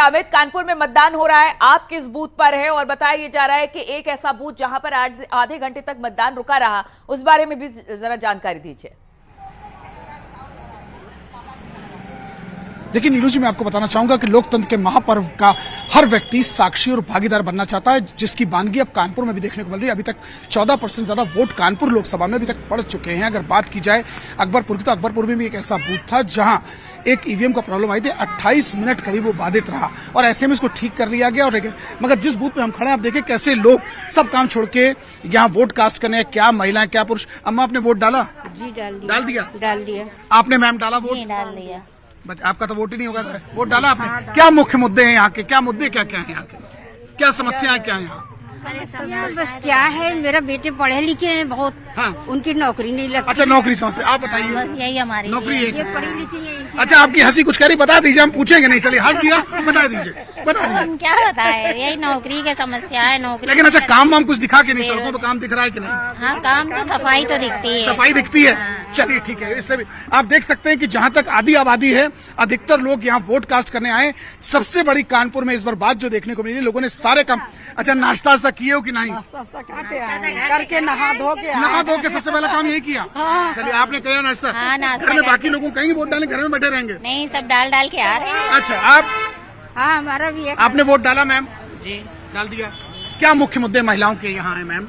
अमित, कानपुर में मतदान हो रहा है, आप किस बूथ पर है? और बताया जा रहा है कि एक ऐसा बूथ जहां पर आधे घंटे तक मतदान रुका रहा, उस बारे में भी जरा जानकारी दीजिए। देखिए नीलू जी, मैं आपको बताना चाहूंगा कि लोकतंत्र के महापर्व का हर व्यक्ति साक्षी और भागीदार बनना चाहता है, जिसकी वानगी अब कानपुर में भी देखने को मिल रही है। अभी तक 14% ज्यादा वोट कानपुर लोकसभा में अभी तक पड़ चुके हैं। अगर बात की जाए अकबरपुर की, तो अकबरपुर में भी एक ऐसा बूथ था जहां एक ईवीएम का प्रॉब्लम आई थी। 28 मिनट करीब वो बाधित रहा और ऐसे में इसको ठीक कर लिया गया। और मगर जिस बूथ पे हम खड़े हैं, आप देखें कैसे लोग सब काम छोड़ के यहाँ वोट कास्ट करने, क्या महिलाएं क्या पुरुष। अम्मा, आपने वोट डाला? जी डाल दिया। आपने मैम डाला वोट? जी डाल दिया। आपका तो वोट ही नहीं होगा। वोट डाला आपने? हाँ, क्या मुख्य मुद्दे हैं यहाँ के? क्या मुद्दे क्या क्या हैं यहाँ के? क्या समस्याएं क्या है यहाँ? बस क्या है, मेरा बेटे पढ़े लिखे हैं बहुत। हाँ। उनकी नौकरी नहीं लगती। अच्छा, नौकरी समस्या। आप बताइए। यही हमारी नौकरी ये पढ़ी लिखी है। अच्छा, आपकी हंसी कुछ कह रही, बता दीजिए, हम पूछेंगे नहीं। चलिए, हंस दिया, बता दीजिए। हम क्या बताए, यही नौकरी की समस्या है। नौकरी लेकिन अच्छा, काम वाम कुछ दिखा के नहीं? सड़कों पर काम दिख रहा है कि नहीं? हाँ, काम तो सफाई तो दिखती है। सफाई दिखती है। चलिए ठीक है। इससे भी आप देख सकते हैं कि जहां तक आधी आबादी है, अधिकतर लोग यहाँ वोट कास्ट करने आए। सबसे बड़ी कानपुर में इस बार बात जो देखने को मिली, लोगों ने सारे काम। अच्छा, नाश्ता किए हो कि नहीं? करके नहा धो के सबसे पहला काम यही किया। हाँ। चलिए, आपने किया नाश्ता? हाँ, नाश्ता घर में बाकी लोगों कहीं वोट डालने घर में बैठे रहेंगे? नहीं, सब डाल के आ रहे हैं। अच्छा, आप? हाँ, हमारा भी है। आपने वोट डाला मैम? जी डाल दिया। क्या मुख्य मुद्दे महिलाओं के यहाँ है मैम?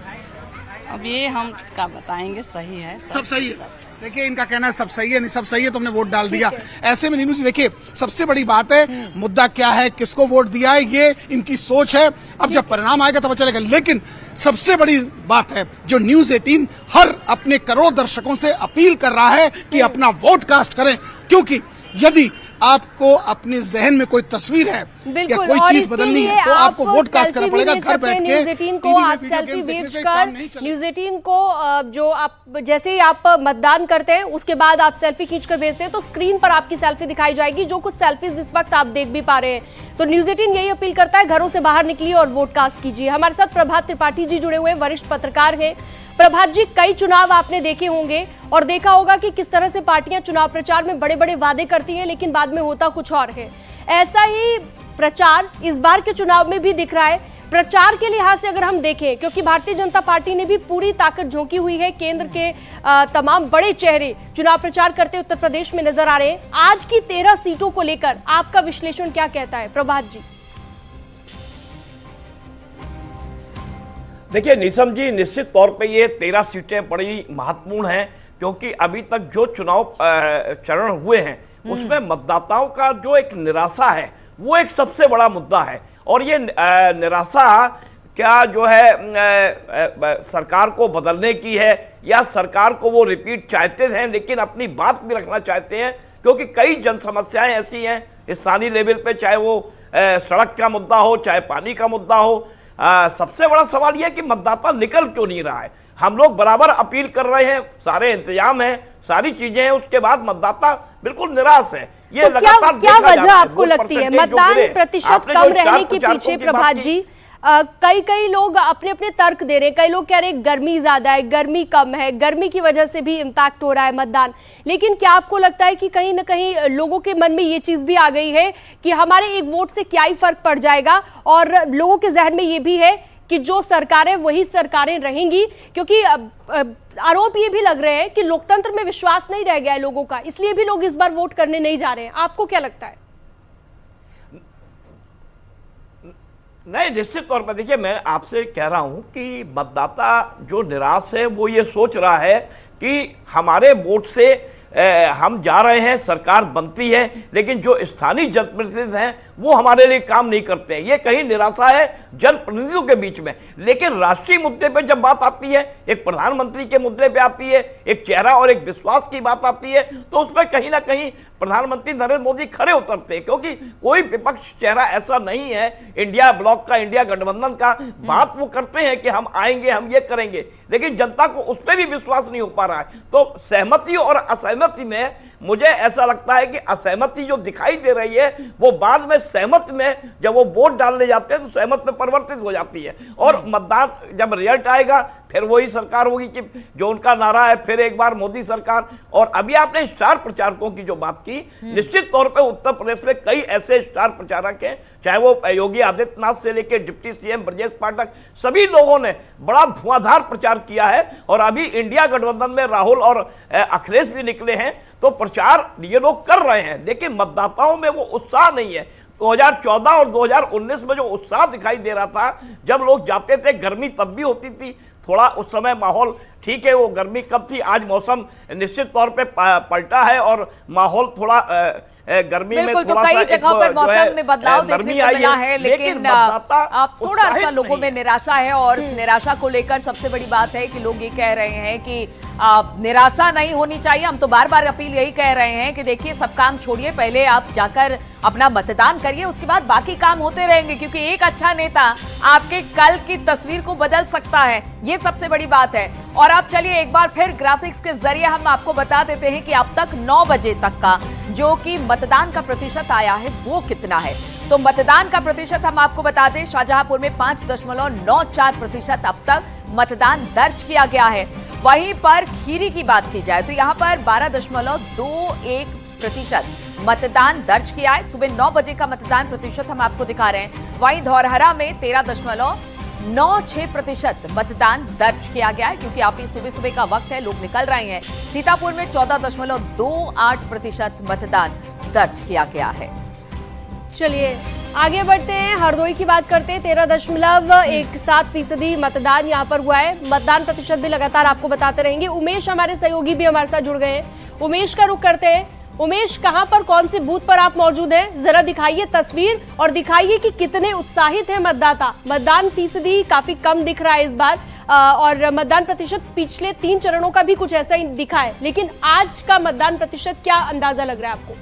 अब ये हम क्या बताएंगे, सही है सब सही है। देखिए, इनका कहना है सब सही है। नहीं, सब सही है तो हमने वोट डाल दिया। ऐसे में नीनू जी देखिए, सबसे बड़ी बात है मुद्दा क्या है, किसको वोट दिया है, ये इनकी सोच है। अब जब परिणाम आएगा तब पता चलेगा। लेकिन सबसे बड़ी बात है, जो न्यूज़ 18 हर अपने करोड़ दर्शकों से अपील कर रहा है कि अपना वोट कास्ट करें, क्योंकि यदि आपको अपने जहन में कोई तस्वीर है या कोई चीज बदलनी है, तो आपको वोट कास्ट करना पड़ेगा घर बैठ के। न्यूज़ 18 को आप सेल्फी भेज कर, न्यूज़ 18 को जो आप जैसे ही आप मतदान करते हैं उसके बाद आप सेल्फी खींचकर भेजते हैं, तो स्क्रीन पर आपकी सेल्फी दिखाई जाएगी, जो कुछ सेल्फीज इस वक्त आप देख भी पा रहे हैं। तो न्यूज़ 18 यही अपील करता है, घरों से बाहर निकलिए और वोट कास्ट कीजिए। हमारे साथ प्रभात त्रिपाठी जी जुड़े हुए, वरिष्ठ पत्रकार हैं। प्रभात जी, कई चुनाव आपने देखे होंगे और देखा होगा कि किस तरह से पार्टियां चुनाव प्रचार में बड़े बड़े वादे करती हैं, लेकिन बाद में होता कुछ और है। ऐसा ही प्रचार इस बार के चुनाव में भी दिख रहा है। प्रचार के लिहाज से अगर हम देखें, क्योंकि भारतीय जनता पार्टी ने भी पूरी ताकत झोंकी हुई है, केंद्र के तमाम बड़े चेहरे चुनाव प्रचार करते उत्तर प्रदेश में नजर आ रहे हैं। आज की 13 सीटों को लेकर आपका विश्लेषण क्या कहता है प्रभात जी? देखिए निशम जी, निश्चित तौर पे ये 13 सीटें बड़ी महत्वपूर्ण हैं, क्योंकि अभी तक जो चुनाव चरण हुए हैं उसमें मतदाताओं का जो एक निराशा है वो एक सबसे बड़ा मुद्दा है। और ये निराशा क्या जो है सरकार को बदलने की है, या सरकार को वो रिपीट चाहते हैं लेकिन अपनी बात भी रखना चाहते हैं, क्योंकि कई जन समस्याएं ऐसी हैं स्थानीय लेवल पे, चाहे वो सड़क का मुद्दा हो, चाहे पानी का मुद्दा हो। सबसे बड़ा सवाल यह है कि मतदाता निकल क्यों नहीं रहा है। हम लोग बराबर अपील कर रहे हैं, सारे इंतजाम हैं, सारी चीजें हैं, उसके बाद मतदाता बिल्कुल निराश है। ये तो क्या वजह आपको लगती है मतदान प्रतिशत कम रहने के पीछे प्रभात जी? कई लोग अपने अपने तर्क दे रहे हैं। कई लोग कह रहे हैं गर्मी ज्यादा है, गर्मी कम है, गर्मी की वजह से भी इम्पैक्ट हो रहा है मतदान। लेकिन क्या आपको लगता है कि कहीं ना कहीं लोगों के मन में ये चीज भी आ गई है कि हमारे एक वोट से क्या ही फर्क पड़ जाएगा, और लोगों के जहन में ये भी है कि जो सरकारें वही सरकारें रहेंगी, क्योंकि आरोप ये भी लग रहे हैं कि लोकतंत्र में विश्वास नहीं रह गया है लोगों का, इसलिए भी लोग इस बार वोट करने नहीं जा रहे हैं। आपको क्या लगता है? नहीं, निश्चित तौर पर देखिए, मैं आपसे कह रहा हूं कि मतदाता जो निराश है वो ये सोच रहा है कि हमारे वोट से हम जा रहे हैं, सरकार बनती है, लेकिन जो स्थानीय जनप्रतिनिधि हैं वो हमारे लिए काम नहीं करते हैं। ये कहीं निराशा है जनप्रतिनिधियों के बीच में। लेकिन राष्ट्रीय मुद्दे पे जब बात आती है, एक प्रधानमंत्री के मुद्दे पे आती है, एक चेहरा और एक विश्वास की बात आती है, तो उसमें कहीं ना कहीं प्रधानमंत्री नरेंद्र मोदी खड़े उतरते हैं, क्योंकि कोई विपक्ष चेहरा ऐसा नहीं है इंडिया ब्लॉक का, इंडिया गठबंधन का। बात वो करते हैं कि हम आएंगे, हम ये करेंगे, लेकिन जनता को उस पर भी विश्वास नहीं हो पा रहा है। तो सहमति और असहमति में मुझे ऐसा लगता है कि असहमति जो दिखाई दे रही है वो बाद में सहमत में, जब वो वोट डालने जाते हैं तो सहमत में परिवर्तित हो जाती है। और मतदान जब रिजल्ट आएगा फिर वही सरकार होगी कि जो उनका नारा है, फिर एक बार मोदी सरकार। और अभी आपने स्टार प्रचारकों की जो बात की, निश्चित तौर पे उत्तर प्रदेश में कई ऐसे स्टार प्रचारक हैं, चाहे वो योगी आदित्यनाथ से लेकर डिप्टी सीएम ब्रजेश पाठक, सभी लोगों ने बड़ा धुआंधार प्रचार किया है। और अभी इंडिया गठबंधन में राहुल और अखिलेश भी निकले हैं, तो प्रचार ये लोग कर रहे हैं, लेकिन मतदाताओं में वो उत्साह नहीं है। 2014 और 2019 में जो उत्साह दिखाई दे रहा था, जब लोग जाते थे, गर्मी तब भी होती थी, थोड़ा उस समय माहौल ठीक है, वो गर्मी कब थी, आज मौसम निश्चित तौर पे पलटा है और माहौल थोड़ा गर्मी में बिल्कुल, तो थोड़ा कई जगहों पर मौसम में बदलाव देखने को मिला है, लेकिन अब थोड़ा सा उत्साहित लोगों नहीं में निराशा है। और इस निराशा को लेकर सबसे बड़ी बात है कि लोग ये कह रहे हैं कि निराशा नहीं होनी चाहिए। हम तो बार बार अपील यही कह रहे हैं कि देखिए, सब काम छोड़िए, पहले आप जाकर अपना मतदान करिए, उसके बाद बाकी काम होते रहेंगे, क्योंकि एक अच्छा नेता आपके कल की तस्वीर को बदल सकता है, ये सबसे बड़ी बात है। और अब चलिए एक बार फिर ग्राफिक्स के जरिए हम आपको बता देते हैं कि अब तक 9 बजे तक का जो कि मतदान का प्रतिशत आया है वो कितना है। तो मतदान का प्रतिशत हम आपको बता दें, शाहजहांपुर में 5.94% अब तक मतदान दर्ज किया गया है। वहीं पर खीरी की बात की जाए तो यहाँ पर 12.21% मतदान दर्ज किया है। सुबह 9 बजे का मतदान प्रतिशत हम आपको दिखा रहे हैं। वहीं धौरहरा में 13.96% मतदान दर्ज किया गया है, क्योंकि अभी सुबह सुबह का वक्त है, लोग निकल रहे हैं। सीतापुर में 14.28% मतदान दर्ज किया गया है। चलिए आगे बढ़ते हैं, हरदोई की बात करते हैं। 13.17% मतदान यहाँ पर हुआ है। मतदान प्रतिशत भी लगातार आपको बताते रहेंगे। उमेश हमारे सहयोगी भी हमारे साथ जुड़ गए हैं। उमेश का रुख करते हैं। उमेश, कहां पर, कौन से बूथ पर आप मौजूद हैं? जरा दिखाइए तस्वीर और दिखाइए कि कितने उत्साहित हैं मतदाता। मतदान फीसदी काफी कम दिख रहा है इस बार, और मतदान प्रतिशत पिछले 3 चरणों का भी कुछ ऐसा ही दिखा है, लेकिन आज का मतदान प्रतिशत क्या अंदाजा लग रहा है आपको?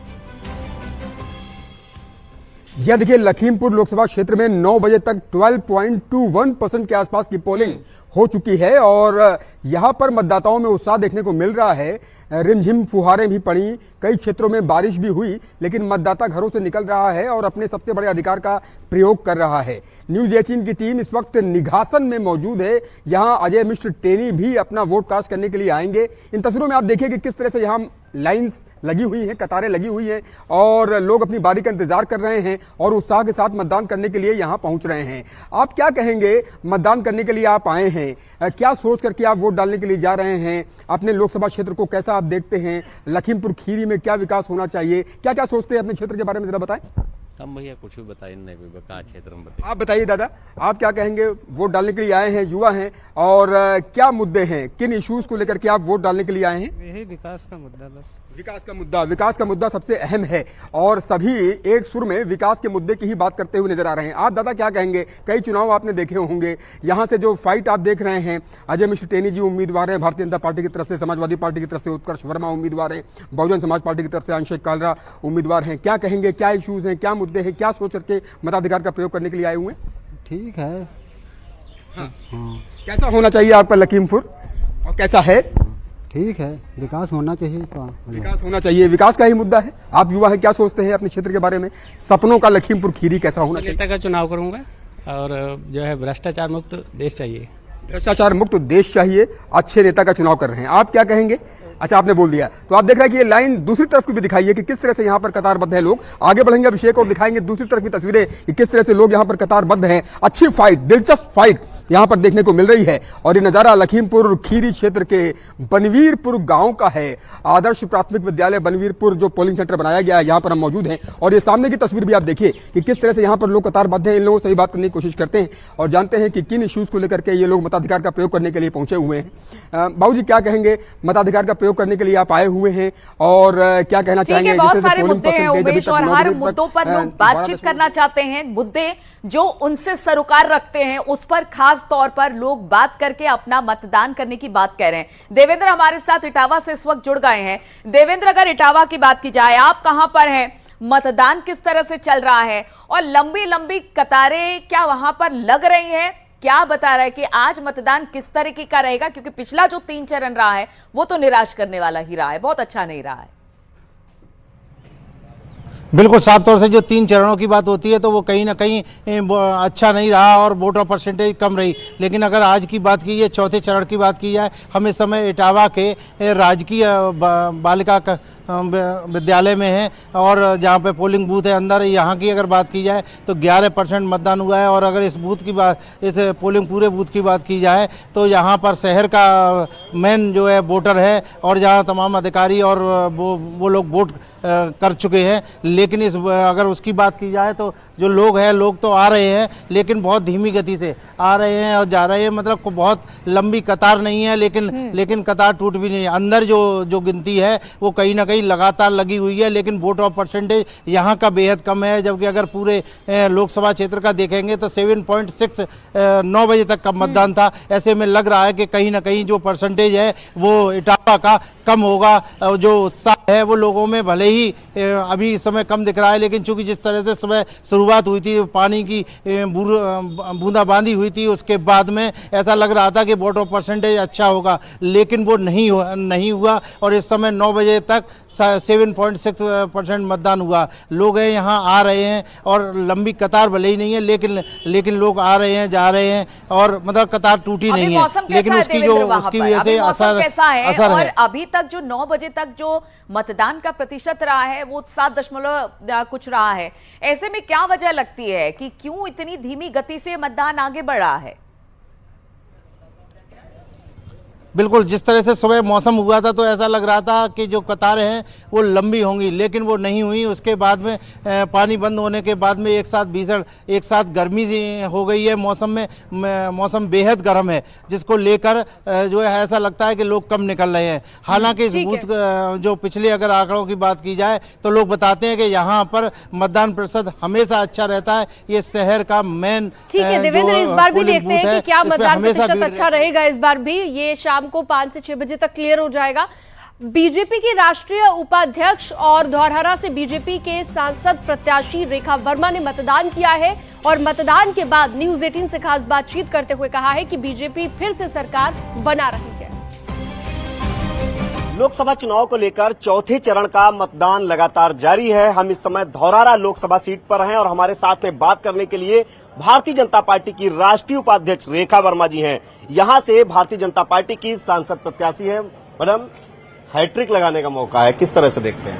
जी देखिए, लखीमपुर लोकसभा क्षेत्र में 9 बजे तक 12.21% के आसपास की पोलिंग हो चुकी है और यहां पर मतदाताओं में उत्साह देखने को मिल रहा है। रिमझिम फुहारें भी पड़ी, कई क्षेत्रों में बारिश भी हुई, लेकिन मतदाता घरों से निकल रहा है और अपने सबसे बड़े अधिकार का प्रयोग कर रहा है। न्यूज 18 की टीम इस वक्त निघासन में मौजूद है। यहां अजय मिश्र टेनी भी अपना वोट कास्ट करने के लिए आएंगे। इन तस्वीरों में आप देखिए कि किस तरह से यहां लाइन्स लगी हुई हैं, कतारें लगी हुई हैं और लोग अपनी बारी का इंतजार कर रहे हैं और उत्साह के साथ मतदान करने के लिए यहां पहुंच रहे हैं। आप क्या कहेंगे, मतदान करने के लिए आप आए हैं, क्या सोच करके आप वोट डालने के लिए जा रहे हैं? अपने लोकसभा क्षेत्र को कैसा आप देखते हैं? लखीमपुर खीरी में क्या विकास होना चाहिए? क्या क्या सोचते हैं अपने क्षेत्र के बारे में, जरा बताएं। हम भैया कुछ भी बताइए नहीं, कहाँ क्षेत्र में बताइए। आप बताइए दादा, आप क्या कहेंगे? वोट डालने के लिए आए हैं, युवा हैं, और क्या मुद्दे हैं, किन इश्यूज को लेकर के आप वोट डालने के लिए आए हैं? यही विकास का मुद्दा, बस विकास का मुद्दा सबसे अहम है और सभी एक सुर में विकास के मुद्दे की ही बात करते हुए नजर आ रहे हैं। आप दादा क्या कहेंगे? कई चुनाव आपने देखे होंगे, यहाँ से जो फाइट आप देख रहे हैं, अजय मिश्र टेनी जी उम्मीदवार हैं भारतीय जनता पार्टी की तरफ से, समाजवादी पार्टी की तरफ से उत्कर्ष वर्मा उम्मीदवार हैं, बहुजन समाज पार्टी की तरफ से अंशेक कालरा उम्मीदवार हैं। क्या कहेंगे, क्या इश्यूज हैं, क्या मुद्दे हैं, क्या सोच करके मताधिकार का प्रयोग करने के लिए आए हुए? ठीक है। हाँ। कैसा होना चाहिए आपका लखीमपुर और कैसा है? ठीक है, विकास होना चाहिए। तो विकास होना चाहिए, विकास का ही मुद्दा है। आप युवा है, क्या सोचते हैं अपने क्षेत्र के बारे में? सपनों का लखीमपुर खीरी कैसा होना चाहिए? नेता का चुनाव करूंगा और जो है भ्रष्टाचार मुक्त देश चाहिए। भ्रष्टाचार मुक्त देश चाहिए, अच्छे नेता का चुनाव कर रहे हैं। आप क्या कहेंगे? अच्छा, आपने बोल दिया तो आप देख रहे हैं कि ये लाइन दूसरी तरफ की भी दिखाइए कि किस तरह से यहाँ पर कतारबद्ध है लोग। आगे बढ़ेंगे अभिषेक और दिखाएंगे दूसरी तरफ की तस्वीरें कि किस तरह से लोग यहाँ पर कतारबद्ध हैं। अच्छी फाइट, दिलचस्प फाइट यहाँ पर देखने को मिल रही है और ये नजारा लखीमपुर खीरी क्षेत्र के बनवीरपुर गांव का है। आदर्श प्राथमिक विद्यालय बनवीरपुर जो पोलिंग सेंटर बनाया गया है, यहाँ पर हम मौजूद हैं और ये सामने की तस्वीर भी आप देखिए कि किस तरह से यहाँ पर लोग कतारबद्ध हैं। इन लोगों से ही बात करने की कोशिश करते हैं और जानते हैं कि किन इश्यूज को लेकर के ये लोग मताधिकार का प्रयोग करने के लिए पहुंचे हुए हैं। बाबूजी क्या कहेंगे, मताधिकार का प्रयोग करने के लिए आप आए हुए हैं और क्या कहना चाहेंगे? बहुत सारे मुद्दे हैं उमेश और हर मुद्दों पर लोग बातचीत करना चाहते हैं। मुद्दे जो उनसे सरोकार रखते हैं उस पर खास तौर पर लोग बात करके अपना मतदान करने की बात कह रहे हैं। देवेंद्र हमारे साथ इटावा से इस वक्त जुड़ गए हैं। देवेंद्र, अगर इटावा की बात की जाए, आप कहां पर हैं, मतदान किस तरह से चल रहा है और लंबी लंबी कतारें क्या वहां पर लग रही हैं? क्या बता रहा है कि आज मतदान किस तरीके का रहेगा? क्योंकि पिछला जो 3 चरण रहा है वो तो निराश करने वाला ही रहा है, बहुत अच्छा नहीं रहा है। बिल्कुल साफ तौर से जो 3 चरणों की बात होती है तो वो कहीं ना कहीं अच्छा नहीं रहा और वोटर परसेंटेज कम रही। लेकिन अगर आज की बात की जाए, चौथे चरण की बात की जाए, हम इस समय इटावा के राजकीय बालिका विद्यालय में हैं और जहाँ पे पोलिंग बूथ है अंदर, यहाँ की अगर बात की जाए तो 11% मतदान हुआ है। और अगर इस बूथ की बात, इस पोलिंग पूरे बूथ की बात की जाए तो यहाँ पर शहर का मेन जो है वोटर है और जहाँ तमाम अधिकारी और वो लोग वोट कर चुके हैं। लेकिन अगर उसकी बात की जाए तो जो लोग हैं, लोग तो आ रहे हैं लेकिन बहुत धीमी गति से आ रहे हैं और जा रहे हैं। मतलब बहुत लंबी कतार नहीं है, लेकिन कतार टूट भी नहीं है। अंदर जो गिनती है वो कहीं ना कहीं लगातार लगी हुई है, लेकिन वोट ऑफ परसेंटेज यहाँ का बेहद कम है। जबकि अगर पूरे लोकसभा क्षेत्र का देखेंगे तो 7.6 9 बजे तक का मतदान था। ऐसे में लग रहा है कि कहीं ना कहीं जो परसेंटेज है वो इटावा का कम होगा। जो उत्साह है वो लोगों में भले ही अभी इस समय कम दिख रहा है, लेकिन चूंकि जिस तरह से सुबह शुरुआत हुई थी, पानी की बूंदाबांदी हुई थी, उसके बाद में ऐसा लग रहा था कि वोट ऑफ परसेंटेज अच्छा होगा, लेकिन वो नहीं हुआ। और इस समय 9 बजे तक 7.6% मतदान हुआ। लोग हैं यहाँ आ रहे हैं और लंबी कतार भले ही नहीं है, लेकिन लोग आ रहे हैं, जा रहे हैं और मतलब कतार टूटी नहीं है। लेकिन उसकी वजह से असर और है। अभी तक जो 9 बजे तक जो मतदान का प्रतिशत रहा है वो 7 कुछ रहा है। ऐसे में क्या वजह लगती है कि क्यों इतनी धीमी गति से मतदान आगे बढ़ रहा है? बिल्कुल, जिस तरह से सुबह मौसम हुआ था तो ऐसा लग रहा था कि जो कतारें हैं वो लंबी होंगी, लेकिन वो नहीं हुई। उसके बाद में पानी बंद होने के बाद में एक साथ गर्मी हो गई है। मौसम बेहद गर्म है, जिसको लेकर जो है ऐसा लगता है कि लोग कम निकल रहे हैं। हालांकि इस बूथ जो पिछले अगर आंकड़ों की बात की जाए तो लोग बताते हैं कि यहाँ पर मतदान प्रतिशत हमेशा अच्छा रहता है। ये शहर का मेन देवेंद्र, इस बार भी देखते हैं कि क्या मतदान प्रतिशत अच्छा रहेगा। इस बार भी ये शाम को 5 से 6 बजे तक क्लियर हो जाएगा। बीजेपी की राष्ट्रीय उपाध्यक्ष और धौरहरा से बीजेपी के सांसद प्रत्याशी रेखा वर्मा ने मतदान किया है और मतदान के बाद न्यूज 18 से खास बातचीत करते हुए कहा है कि बीजेपी फिर से सरकार बना रही है। लोकसभा चुनाव को लेकर चौथे चरण का मतदान लगातार जारी है। हम इस समय धौरहरा लोकसभा सीट पर हैं और हमारे साथ में बात करने के लिए भारतीय जनता पार्टी की राष्ट्रीय उपाध्यक्ष रेखा वर्मा जी हैं। यहां से भारतीय जनता पार्टी की सांसद प्रत्याशी है। मैडम, हैट्रिक लगाने का मौका है, किस तरह से देखते हैं?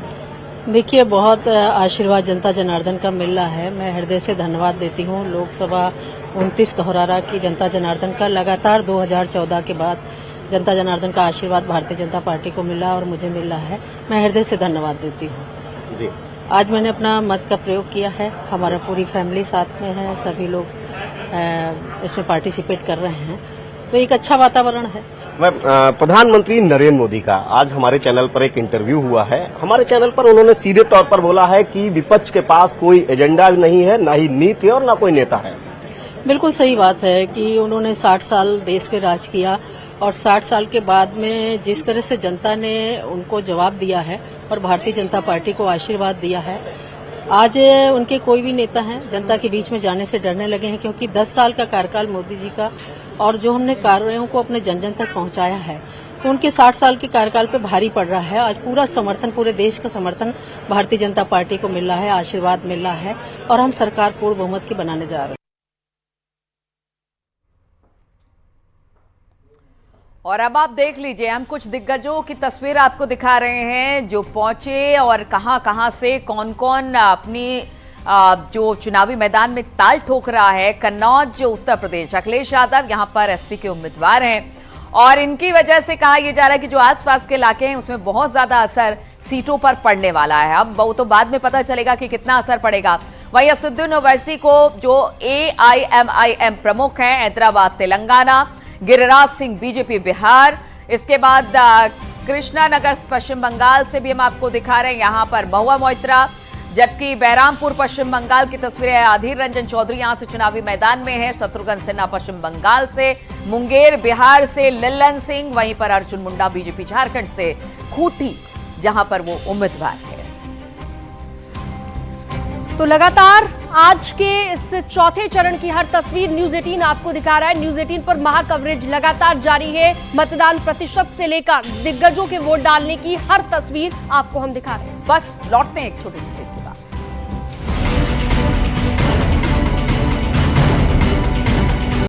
देखिए, बहुत आशीर्वाद जनता जनार्दन का मिल रहा है। मैं हृदय से धन्यवाद देती हूँ लोकसभा 29 धौरहरा की जनता जनार्दन का। लगातार 2014 के बाद जनता जनार्दन का आशीर्वाद भारतीय जनता पार्टी को मिला और मुझे मिल रहा है। मैं हृदय से धन्यवाद देती हूँ जी। आज मैंने अपना मत का प्रयोग किया है। हमारा पूरी फैमिली साथ में है, सभी लोग इसमें पार्टिसिपेट कर रहे हैं, तो एक अच्छा वातावरण है। प्रधानमंत्री नरेंद्र मोदी का आज हमारे चैनल पर एक इंटरव्यू हुआ है। हमारे चैनल पर उन्होंने सीधे तौर पर बोला है कि विपक्ष के पास कोई एजेंडा नहीं है, ना ही नीति है और ना कोई नेता है। बिल्कुल सही बात है कि उन्होंने 60 साल देश पे राज किया और 60 साल के बाद में जिस तरह से जनता ने उनको जवाब दिया है और भारतीय जनता पार्टी को आशीर्वाद दिया है, आज उनके कोई भी नेता हैं जनता के बीच में जाने से डरने लगे हैं, क्योंकि 10 साल का कार्यकाल मोदी जी का और जो हमने कार्यों को अपने जन जन तक पहुंचाया है, तो उनके 60 साल के कार्यकाल पे भारी पड़ रहा है। आज पूरा समर्थन, पूरे देश का समर्थन भारतीय जनता पार्टी को मिल रहा है, आशीर्वाद मिल रहा है और हम सरकार पूर्ण बहुमत की बनाने जा रहे हैं। और अब आप देख लीजिए, हम कुछ दिग्गजों की तस्वीर आपको दिखा रहे हैं जो पहुंचे और कहां से कौन कौन अपनी जो चुनावी मैदान में ताल ठोक रहा है। कन्नौज उत्तर प्रदेश, अखिलेश यादव यहां पर एसपी के उम्मीदवार हैं और इनकी वजह से कहा यह जा रहा है कि जो आसपास के इलाके हैं उसमें बहुत ज्यादा असर सीटों पर पड़ने वाला है। अब वो तो बाद में पता चलेगा कि कितना असर पड़ेगा। वहीं असदुद्दीन ओवैसी को जो AIMIM प्रमुख हैं, हैदराबाद तेलंगाना, गिरिराज सिंह बीजेपी बिहार, इसके बाद कृष्णा नगर पश्चिम बंगाल से भी हम आपको दिखा रहे हैं, यहां पर महुआ मोइत्रा, जबकि बहरामपुर पश्चिम बंगाल की तस्वीरें है। अधीर रंजन चौधरी यहां से चुनावी मैदान में है, शत्रुघ्न सिन्हा पश्चिम बंगाल से, मुंगेर बिहार से लल्लन सिंह, वहीं पर अर्जुन मुंडा बीजेपी झारखंड से, खूंटी जहां पर वो उम्मीदवार है। तो लगातार आज के इस चौथे चरण की हर तस्वीर न्यूज 18 आपको दिखा रहा है। न्यूज 18 पर महा कवरेज लगातार जारी है। मतदान प्रतिशत से लेकर दिग्गजों के वोट डालने की हर तस्वीर आपको हम दिखा रहे हैं। बस लौटते हैं एक छोटे से